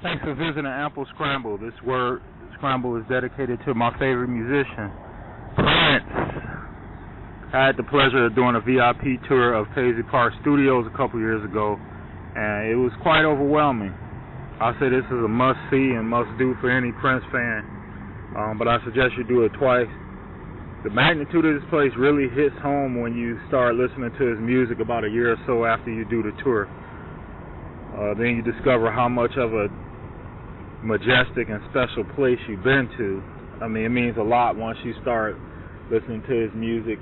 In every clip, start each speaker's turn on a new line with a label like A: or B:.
A: Thanks for visiting Word Scramble. This Word Scramble is dedicated to my favorite musician, Prince. I had the pleasure of doing a VIP tour of Paisley Park Studios a couple years ago, and it was quite overwhelming. I say this is a must-see and must-do for any Prince fan, but I suggest you do it twice. The magnitude of this place really hits home when you start listening to his music about a year or so after you do the tour. Then you discover how much of a majestic and special place you've been to. I mean, it means a lot once you start listening to his music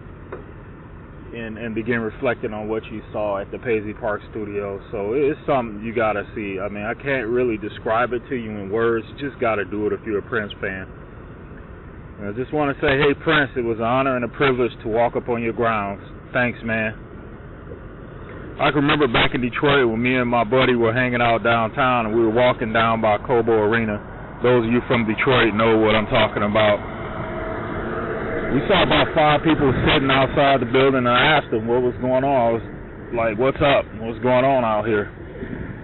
A: and begin reflecting on what you saw at the Paisley Park Studios. So it's something you gotta see. I mean, I can't really describe it to you in words. You just gotta do it if you're a Prince fan. And I just want to say, hey Prince, it was an honor and a privilege to walk up on your grounds. Thanks, man. I can remember back in Detroit when me and my buddy were hanging out downtown and we were walking down by Cobo Arena. Those of you from Detroit know what I'm talking about. We saw about 5 people sitting outside the building, and I asked them what was going on. I was like, what's up? What's going on out here?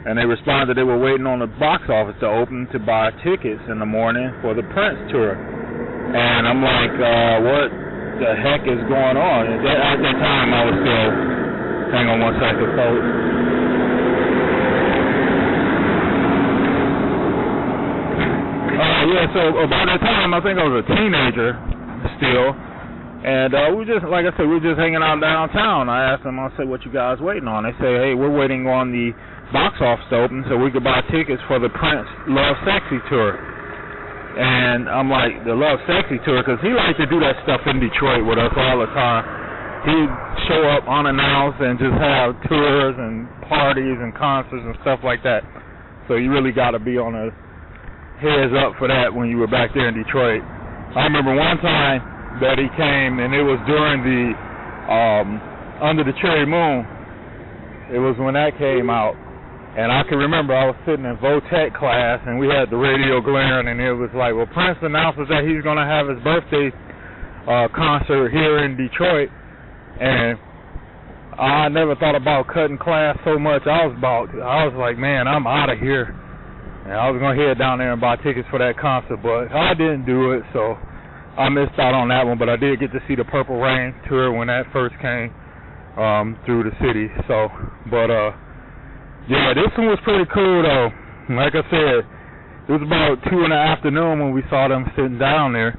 A: And they responded they were waiting on the box office to open to buy tickets in the morning for the Prince tour. And I'm like, what the heck is going on? And at that time I was still... Hang on one second, folks. So about that time, I think I was a teenager still, and we just, like I said, we were just hanging out downtown. I asked them, I said, what you guys waiting on? They say, hey, we're waiting on the box office to open so we could buy tickets for the Prince Lovesexy Tour. And I'm like, the Lovesexy Tour, because he liked to do that stuff in Detroit with us all the time. He'd show up unannounced and just have tours and parties and concerts and stuff like that. So you really got to be on a heads up for that when you were back there in Detroit. I remember one time that he came, and it was during the Under the Cherry Moon. It was when that came out. And I can remember I was sitting in Votech class, and we had the radio glaring, and it was like, well, Prince announces that he's going to have his birthday concert here in Detroit. And I never thought about cutting class so much. I was like, man, I'm out of here. And I was going to head down there and buy tickets for that concert, but I didn't do it, so I missed out on that one. But I did get to see the Purple Rain tour when that first came through the city. So, but yeah, this one was pretty cool, though. Like I said, it was about 2 in the afternoon when we saw them sitting down there.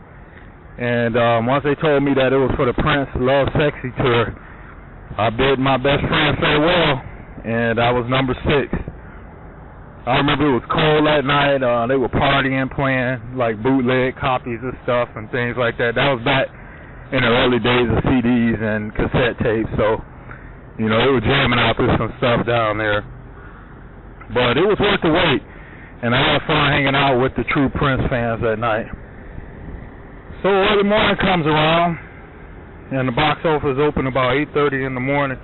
A: And once they told me that it was for the Prince Lovesexy Tour, I bid my best friend farewell, and I was number 6. I remember it was cold that night. They were partying, playing like bootleg copies of stuff and things like that. That was back in the early days of CDs and cassette tapes, so, you know, they were jamming out to some stuff down there. But it was worth the wait, and I had fun hanging out with the true Prince fans that night. So early morning comes around, and the box office opened about 8:30 in the morning,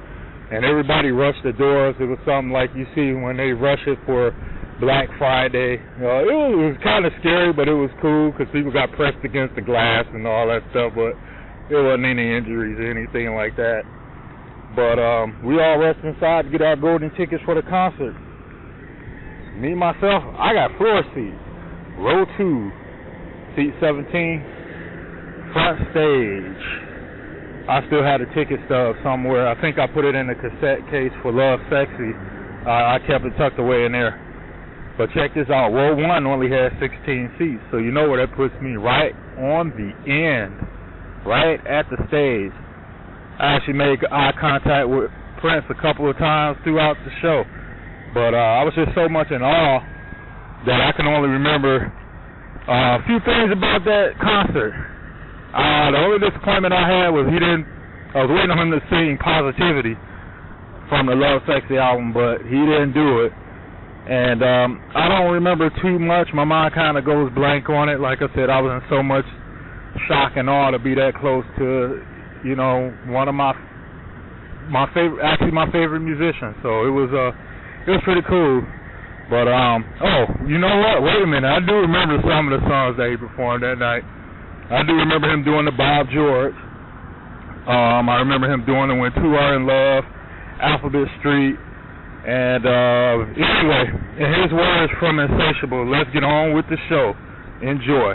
A: and everybody rushed the doors. It was something like you see when they rush it for Black Friday. It was kind of scary, but it was cool because people got pressed against the glass and all that stuff, but there wasn't any injuries or anything like that. But we all rushed inside to get our golden tickets for the concert. Me, myself, I got floor seats, row 2, seat 17. Front stage. I still had a ticket stub somewhere. I think I put it in the cassette case for Lovesexy. I kept it tucked away in there. But check this out. Row 1 only had 16 seats, so you know where that puts me, right on the end, right at the stage. I actually made eye contact with Prince a couple of times throughout the show. But I was just so much in awe that I can only remember a few things about that concert. The only disappointment I had was I was waiting on him to sing Positivity from the Lovesexy album, but he didn't do it. And I don't remember too much. My mind kind of goes blank on it. Like I said, I was in so much shock and awe to be that close to, you know, one of my favorite musicians. So it was pretty cool. But oh, you know what? Wait a minute. I do remember some of the songs that he performed that night. I do remember him doing the Bob George. I remember him doing the When Two Are in Love, Alphabet Street, And anyway, in his words from Insatiable, let's get on with the show. Enjoy.